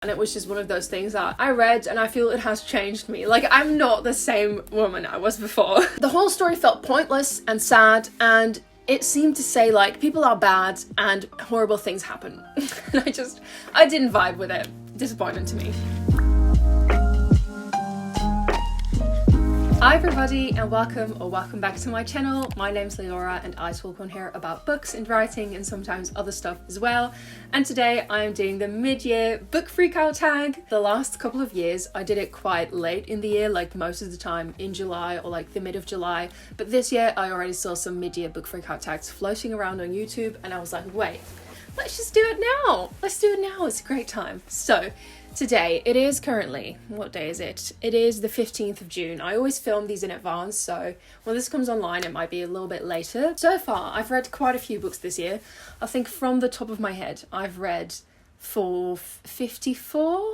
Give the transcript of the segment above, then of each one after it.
And it was just one of those things that I read and I feel it has changed me. Like, I'm not the same woman I was before. The whole story felt pointless and sad, and it seemed to say like people are bad and horrible things happen. And I didn't vibe with it. Disappointing to me. Hi everybody and welcome back to my channel. My name's Leora and I talk on here about books and writing and sometimes other stuff as well. And today I am doing the mid-year book freakout tag. The last couple of years I did it quite late in the year, like most of the time in July or like the mid of July. But this year I already saw some mid-year book freakout tags floating around on YouTube and I was like, wait, let's just do it now. Let's do it now. It's a great time. So today, it is currently, what day is it? It is the 15th of June. I always film these in advance, so when this comes online, it might be a little bit later. So far, I've read quite a few books this year. I think from the top of my head, I've read 54,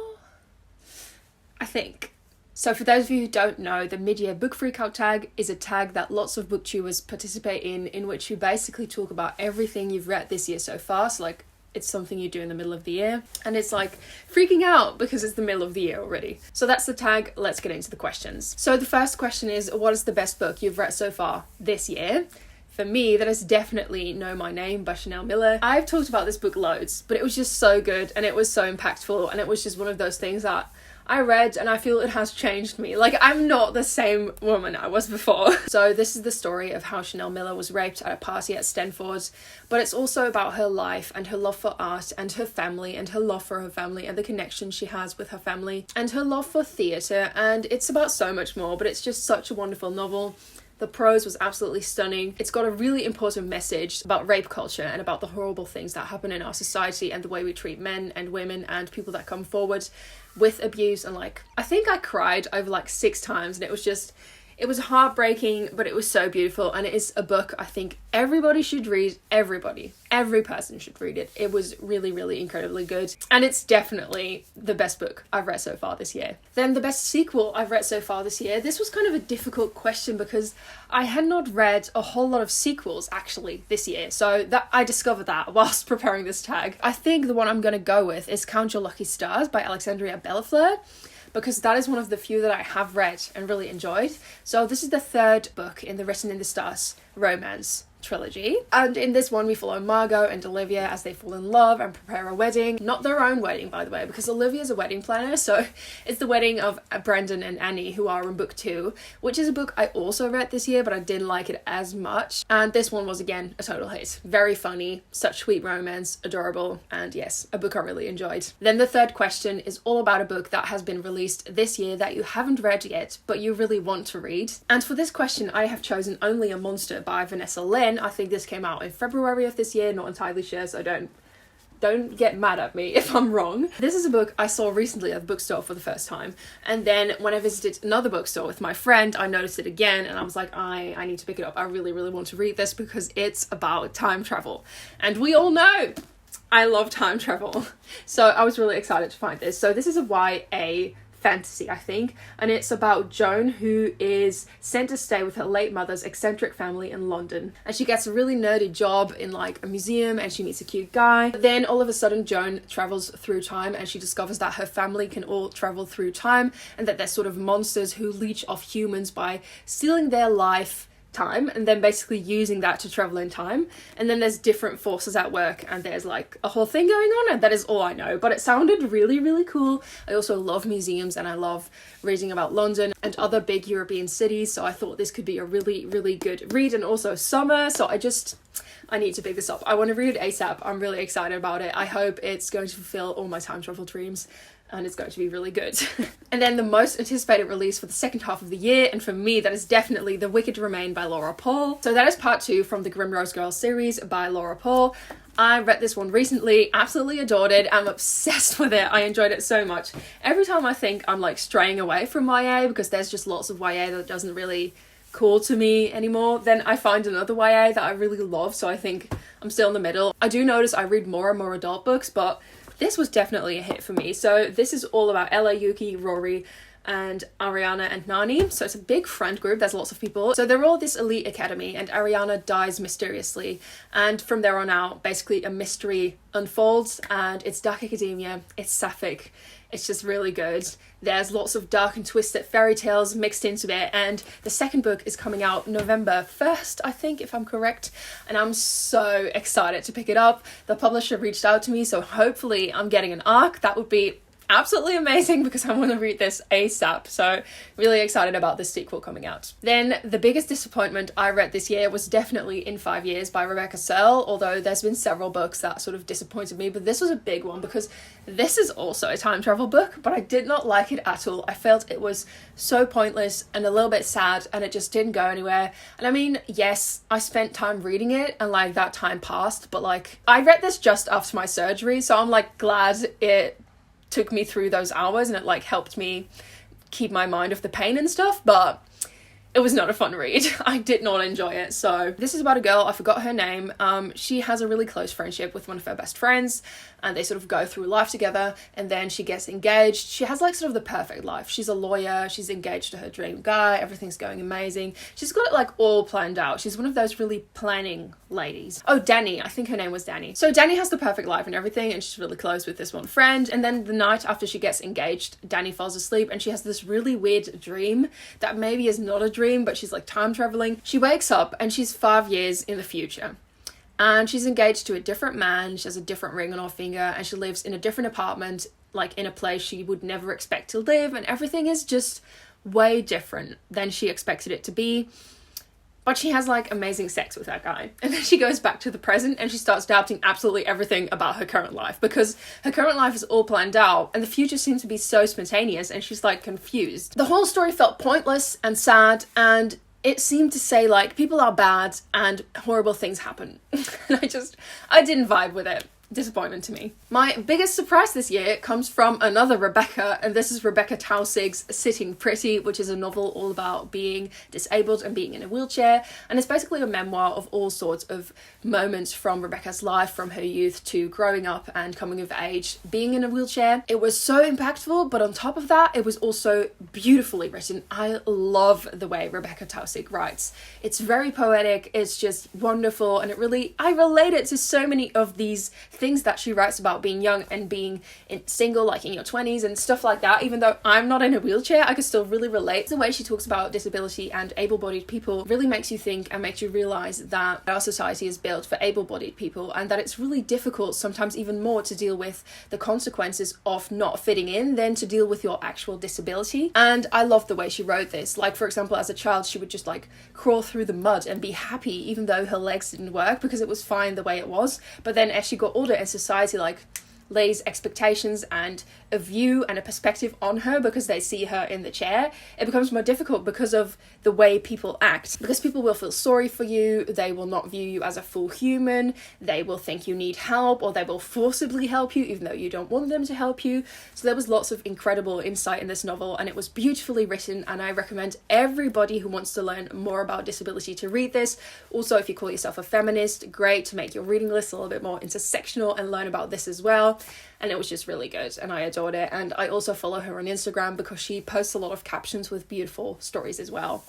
I think. So for those of you who don't know, the mid-year book freakout tag is a tag that lots of booktubers participate in which you basically talk about everything you've read this year so far. So like, it's something you do in the middle of the year and it's like freaking out because it's the middle of the year already. So that's the tag. Let's get into the questions. So the first question is, what is the best book you've read so far this year? For me, that is definitely Know My Name by Chanel Miller. I've talked about this book loads, but it was just so good and it was so impactful and it was just one of those things that I read and I feel it has changed me. Like, I'm not the same woman I was before. So this is the story of how Chanel Miller was raped at a party at Stanford, but it's also about her life and her love for art and her family and her love for her family and the connection she has with her family and her love for theatre, and it's about so much more, but it's just such a wonderful novel. The prose was absolutely stunning. It's got a really important message about rape culture and about the horrible things that happen in our society and the way we treat men and women and people that come forward with abuse. And like, I think I cried over like 6 times and it was heartbreaking, but it was so beautiful. And it is a book I think everybody should read. Every person should read it. It was really, really incredibly good. And it's definitely the best book I've read so far this year. Then the best sequel I've read so far this year. This was kind of a difficult question because I had not read a whole lot of sequels actually this year. So that I discovered that whilst preparing this tag. I think the one I'm going to go with is Count Your Lucky Stars by Alexandria Bellafleur, because that is one of the few that I have read and really enjoyed. So this is the 3rd book in the Written in the Stars romance trilogy. And in this one we follow Margot and Olivia as they fall in love and prepare a wedding. Not their own wedding, by the way, because Olivia's a wedding planner, so it's the wedding of Brendan and Annie, who are in book 2, which is a book I also read this year, but I didn't like it as much. And this one was again a total hit. Very funny, such sweet romance, adorable, and yes, a book I really enjoyed. Then the 3rd question is all about a book that has been released this year that you haven't read yet, but you really want to read. And for this question, I have chosen Only a Monster by Vanessa Lynn. I think this came out in February of this year, not entirely sure, so don't get mad at me if I'm wrong. This is a book I saw recently at the bookstore for the first time, and then when I visited another bookstore with my friend, I noticed it again and I was like, I need to pick it up. I really, really want to read this because it's about time travel, and we all know I love time travel. So I was really excited to find this. So this is a YA fantasy, I think, and it's about Joan, who is sent to stay with her late mother's eccentric family in London, and she gets a really nerdy job in like a museum and she meets a cute guy. But then all of a sudden Joan travels through time and she discovers that her family can all travel through time and that they're sort of monsters who leech off humans by stealing their life time and then basically using that to travel in time. And then there's different forces at work and there's like a whole thing going on, and that is all I know, but it sounded really, really cool. I also love museums and I love reading about London and other big European cities, so I thought this could be a really, really good read. And also summer, so I need to pick this up. I want to read it ASAP. I'm really excited about it. I hope it's going to fulfill all my time travel dreams and it's going to be really good. And then the most anticipated release for the second half of the year, and for me that is definitely The Wicked Remain by Laura Paul. So that is part 2 from the Grimrose Girls series by Laura Paul. I read this one recently, absolutely adored it. I'm obsessed with it. I enjoyed it so much. Every time I think I'm like straying away from YA because there's just lots of YA that doesn't really call to me anymore, then I find another YA that I really love. So I think I'm still in the middle. I do notice I read more and more adult books, but this was definitely a hit for me. So this is all about Ella, Yuki, Rory, and Ariana and Nani. So it's a big friend group, there's lots of people. So they're all this elite academy, and Ariana dies mysteriously, and from there on out basically a mystery unfolds, and it's dark academia, it's sapphic, it's just really good. There's lots of dark and twisted fairy tales mixed into it, and the second book is coming out November 1st, I think, if I'm correct, and I'm so excited to pick it up. The publisher reached out to me, so hopefully I'm getting an arc. That would be absolutely amazing because I want to read this ASAP. So really excited about this sequel coming out. Then the biggest disappointment I read this year was definitely In 5 Years by Rebecca Searle, although there's been several books that sort of disappointed me, but this was a big one because this is also a time travel book, but I did not like it at all. I felt it was so pointless and a little bit sad, and it just didn't go anywhere. And I mean, yes, I spent time reading it and like that time passed, but like I read this just after my surgery, so I'm like glad it took me through those hours and it like helped me keep my mind off the pain and stuff, but it was not a fun read. I did not enjoy it. So this is about a girl, I forgot her name. She has a really close friendship with one of her best friends, and they sort of go through life together, and then she gets engaged. She has like sort of the perfect life. She's a lawyer, she's engaged to her dream guy, everything's going amazing. She's got it like all planned out. She's one of those really planning ladies. Oh, Danny, I think her name was Danny. So Danny has the perfect life and everything, and she's really close with this one friend, and then the night after she gets engaged, Danny falls asleep and she has this really weird dream that maybe is not a dream, but she's like time traveling. She wakes up and she's 5 years in the future, and she's engaged to a different man. She has a different ring on her finger, and she lives in a different apartment, like in a place she would never expect to live, and everything is just way different than she expected it to be. But she has like amazing sex with that guy, and then she goes back to the present and she starts doubting absolutely everything about her current life, because her current life is all planned out and the future seems to be so spontaneous, and she's like confused. The whole story felt pointless and sad, and it seemed to say like people are bad and horrible things happen. And I didn't vibe with it. Disappointment to me. My biggest surprise this year comes from another Rebecca, and this is Rebecca Tausig's Sitting Pretty, which is a novel all about being disabled and being in a wheelchair, and it's basically a memoir of all sorts of moments from Rebecca's life, from her youth to growing up and coming of age, being in a wheelchair. It was so impactful, but on top of that, it was also beautifully written. I love the way Rebecca Tausig writes. It's very poetic, it's just wonderful, and I related to so many of these things that she writes about being young and being single, like in your 20s and stuff like that. Even though I'm not in a wheelchair, I could still really relate. The way she talks about disability and able-bodied people really makes you think and makes you realize that our society is built for able-bodied people, and that it's really difficult, sometimes even more, to deal with the consequences of not fitting in than to deal with your actual disability. And I love the way she wrote this. Like, for example, as a child, she would just like crawl through the mud and be happy even though her legs didn't work, because it was fine the way it was. But then as she got older and society like lays expectations and a view and a perspective on her because they see her in the chair, it becomes more difficult because of the way people act, because people will feel sorry for you, they will not view you as a full human, they will think you need help, or they will forcibly help you even though you don't want them to help you. So there was lots of incredible insight in this novel, and it was beautifully written, and I recommend everybody who wants to learn more about disability to read this. Also, if you call yourself a feminist, great to make your reading list a little bit more intersectional and learn about this as well. And it was just really good, and I adored it. And I also follow her on Instagram because she posts a lot of captions with beautiful stories as well.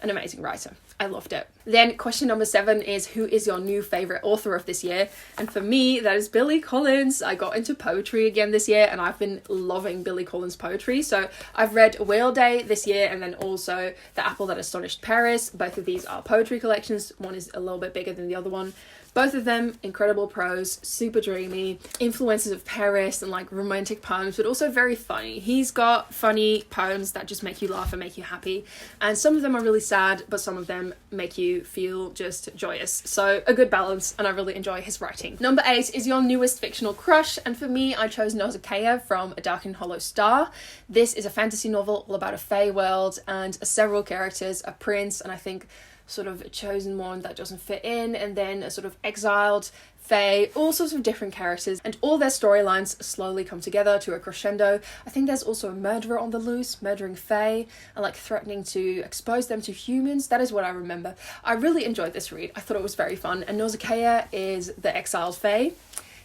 An amazing writer. I loved it. Then question number 7 is, who is your new favorite author of this year? And for me, that is Billy Collins. I got into poetry again this year, and I've been loving Billy Collins' poetry. So I've read Whale Day this year, and then also The Apple That Astonished Paris. Both of these are poetry collections. One is a little bit bigger than the other one. Both of them, incredible prose, super dreamy, influences of Paris and like romantic poems, but also very funny. He's got funny poems that just make you laugh and make you happy. And some of them are really sad, but some of them make you feel just joyous. So a good balance, and I really enjoy his writing. Number 8 is your newest fictional crush, and for me, I chose Nausicaa from A Dark and Hollow Star. This is a fantasy novel all about a fae world and several characters, a prince, and I think sort of a chosen one that doesn't fit in, and then a sort of exiled fae, all sorts of different characters, and all their storylines slowly come together to a crescendo. I think there's also a murderer on the loose, murdering fae, and like threatening to expose them to humans. That is what I remember. I really enjoyed this read. I thought it was very fun, and Nausicaa is the exiled fae.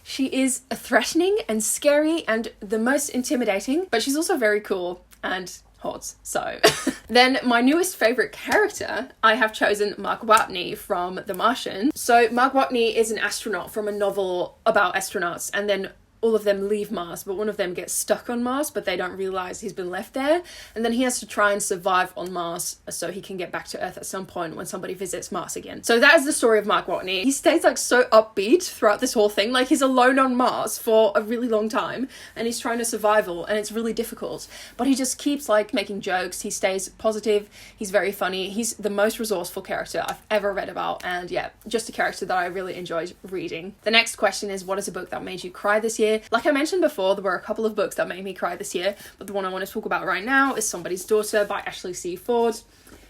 She is threatening and scary and the most intimidating, but she's also very cool and hot. So then my newest favorite character, I have chosen Mark Watney from The Martian. So Mark Watney is an astronaut from a novel about astronauts, and then all of them leave Mars, but one of them gets stuck on Mars, but they don't realize he's been left there. And then he has to try and survive on Mars so he can get back to Earth at some point when somebody visits Mars again. So that is the story of Mark Watney. He stays like so upbeat throughout this whole thing. Like he's alone on Mars for a really long time and he's trying to survival and it's really difficult. But he just keeps like making jokes. He stays positive. He's very funny. He's the most resourceful character I've ever read about. And yeah, just a character that I really enjoyed reading. The next question is, what is a book that made you cry this year? Like I mentioned before, there were a couple of books that made me cry this year, but the one I want to talk about right now is Somebody's Daughter by Ashley C. Ford.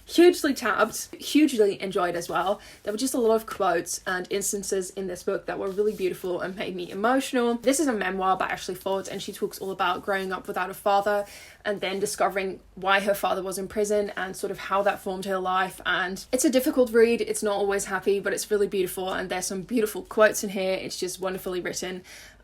Hugely tabbed, hugely enjoyed as well. There were just a lot of quotes and instances in this book that were really beautiful and made me emotional. This is a memoir by Ashley Ford and she talks all about growing up without a father and then discovering why her father was in prison and sort of how that formed her life. And it's a difficult read, it's not always happy, but it's really beautiful and there's some beautiful quotes in here. It's just wonderfully written.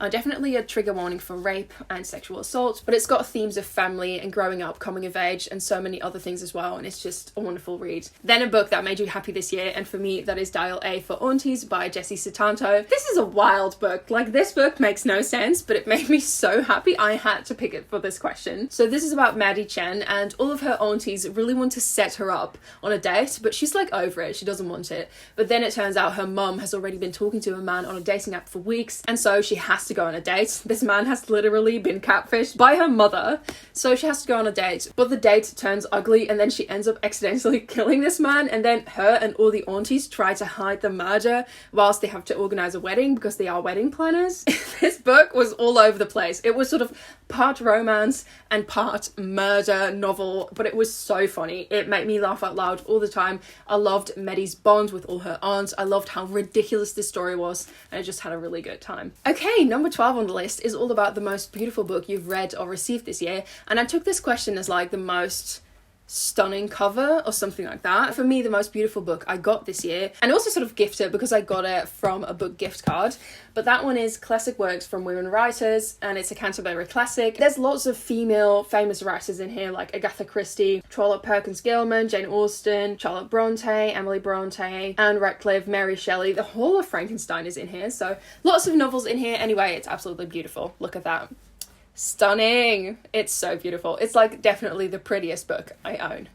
Definitely a trigger warning for rape and sexual assault, but it's got themes of family and growing up, coming of age, and so many other things as well, and it's just a wonderful read. Then a book that made you happy this year, and for me that is Dial A for Aunties by Jessie Sutanto. This is a wild book. Like, this book makes no sense, but it made me so happy I had to pick it for this question. So this is about Maddie Chen, and all of her aunties really want to set her up on a date, but she's like over it, she doesn't want it. But then it turns out her mum has already been talking to a man on a dating app for weeks, and so she has to go on a date. This man has literally been catfished by her mother, so she has to go on a date, but the date turns ugly and then she ends up accidentally killing this man, and then her and all the aunties try to hide the murder whilst they have to organize a wedding because they are wedding planners. This book was all over the place. It was sort of part romance and part murder novel, but it was so funny. It made me laugh out loud all the time. I loved Maddie's bond with all her aunts. I loved how ridiculous this story was, and I just had a really good time. Okay, number 12 on the list is all about the most beautiful book you've read or received this year, and I took this question as like the most stunning cover or something like that. For me, the most beautiful book I got this year, and also sort of gifted because I got it from a book gift card, but that one is Classic Works from Women Writers, and it's a Canterbury classic. There's lots of female famous writers in here like Agatha Christie, Charlotte Perkins Gilman, Jane Austen, Charlotte Bronte, Emily Bronte, Anne Radcliffe, Mary Shelley. The whole of Frankenstein is in here, so lots of novels in here. Anyway, it's absolutely beautiful. Look at that. Stunning. It's so beautiful. It's like definitely the prettiest book I own,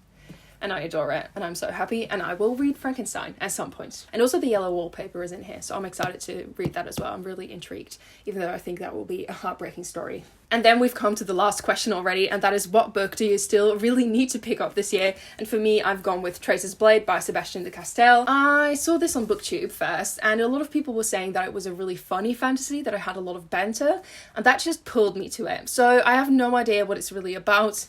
and I adore it, and I'm so happy, and I will read Frankenstein at some point. And also the yellow wallpaper is in here, so I'm excited to read that as well. I'm really intrigued, even though I think that will be a heartbreaking story. And then we've come to the last question already, and that is, what book do you still really need to pick up this year? And for me, I've gone with Tracer's Blade by Sebastian de Castell. I saw this on BookTube first, and a lot of people were saying that it was a really funny fantasy, that it had a lot of banter, and that just pulled me to it. So I have no idea what it's really about.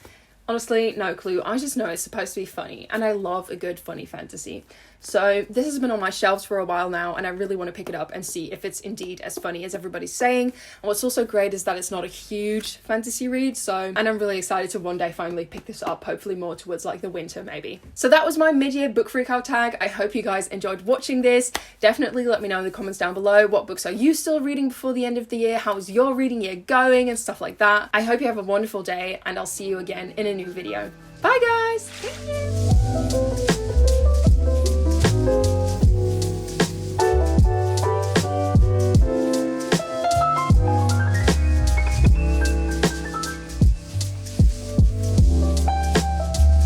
Honestly, no clue. I just know it's supposed to be funny, and I love a good funny fantasy. So this has been on my shelves for a while now, and I really want to pick it up and see if it's indeed as funny as everybody's saying. And what's also great is that it's not a huge fantasy read, and I'm really excited to one day finally pick this up, hopefully more towards like the winter maybe. So that was my mid-year book freakout tag. I hope you guys enjoyed watching this. Definitely let me know in the comments down below, what books are you still reading before the end of the year? How's your reading year going and stuff like that. I hope you have a wonderful day, and I'll see you again in a new video. Bye guys! Thank you!